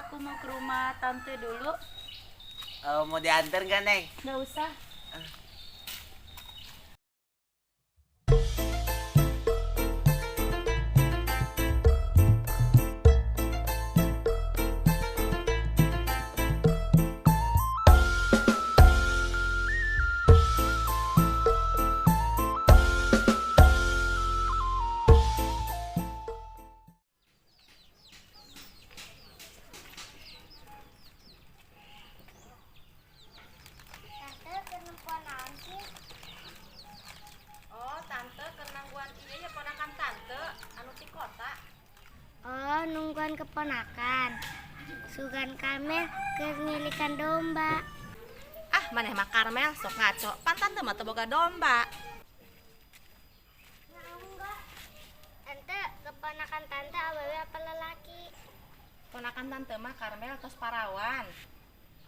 aku mau ke rumah tante dulu. Mau diantar nggak, Neng? Nggak usah. Oh, tante kenangguan iya ya ponakan tante anu ti kota. Oh, nungguan keponakan. Sugan Kamel kernilikan domba. Ah, maneh mah Karmel sok ngaco. Pan tante mah teu boga domba. Tante, keponakan tante awewe apa lelaki? Ponakan tante mah Karmel tos parawan.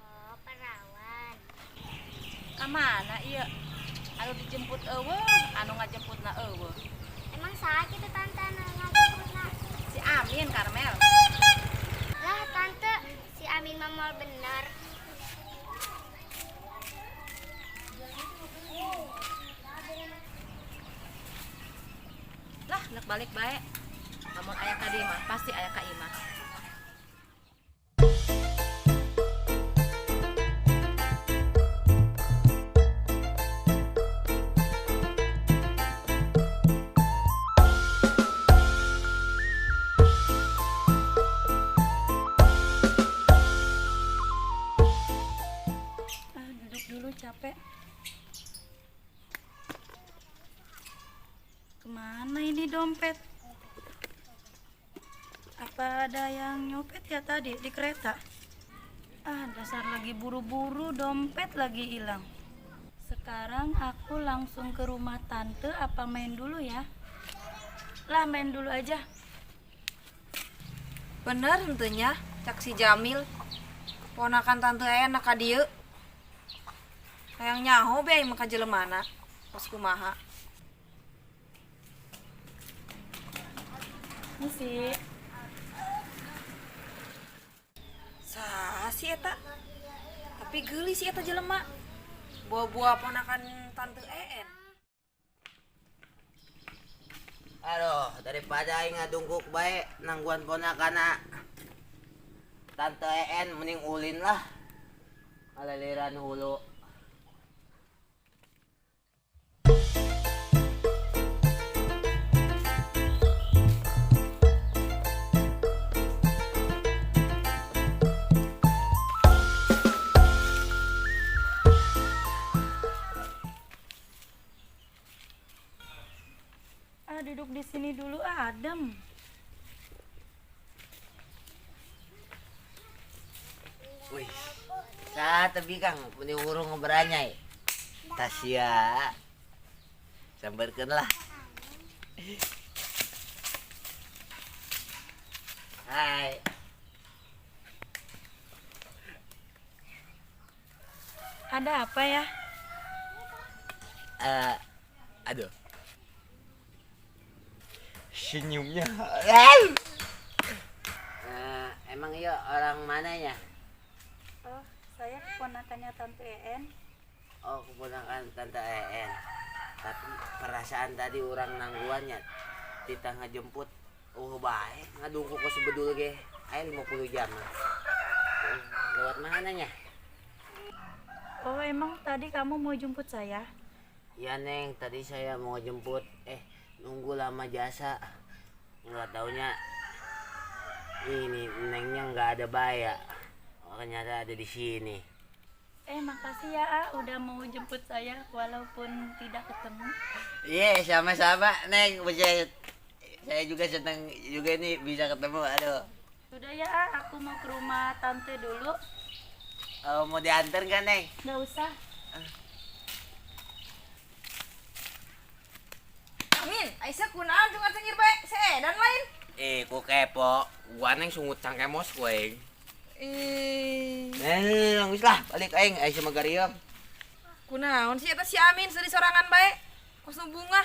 Oh, perawan. Kamana ieu? Anu dijemput eueuh, anu ngajemputna eueuh. Emang sakit tuh tante anu ngajemputna? Si Amin Karmel. Lah tante, si Amin mah moal bener. Lah, nek balik bae. Lamun aya ka dieu mah pasti aya ka imah. Duduk dulu capek. Kemana ini dompet? Apa ada yang nyopet ya tadi di kereta? Dasar lagi buru-buru, dompet lagi hilang. Sekarang aku langsung ke rumah tante apa main dulu ya? Lah main dulu aja. Bener tentunya, cak si Jamil. Ponakan tante enak ka dieu. Hayang nyaho be maka jelemana. Pas kumaha. Misi. Saha si eta? Tapi geuli si eta jelema. Buah-buah ponakan tante En. Aduh, daripada aing ngadungkuk bae nangguan ponakana Tante En mending ulin lah. Alaliran hulu. Duduk di sini dulu, adem. Wih, saat tapi Kang, mending urung ngeberanyai. Tasya, sambarkeun lah. Hai. Ada apa ya? Aduh. Senyumnya. Emang iya orang mananya? Oh, saya keponakannya Tante En. Oh, keponakan Tante En. Tapi perasaan tadi orang nangguannya kita ngejemput baik ngadungku ke sebedul ge aya 50 jam. Lewat mananya? Oh, emang tadi kamu mau jemput saya? Ya Neng, tadi saya mau jemput nunggu lama jasa. Nggak taunya ini Nengnya nggak ada baya. Ternyata ada di sini. Makasih ya udah mau jemput saya walaupun tidak ketemu. Iya, sama-sama Neng. Saya juga senang juga nih bisa ketemu. Aduh. Sudah ya aku mau ke rumah tante dulu. Mau diantar nggak Neng? Nggak usah. Amin, Aisyah kunaon teu ngacengir bae seedan lain. Ku kepo. Gua Neng sungut cangkemos kueng. Geus lah, balik aing sama Gariong. Kunaon sih eta si Amin seri sorangan bae. Kos nu bunga.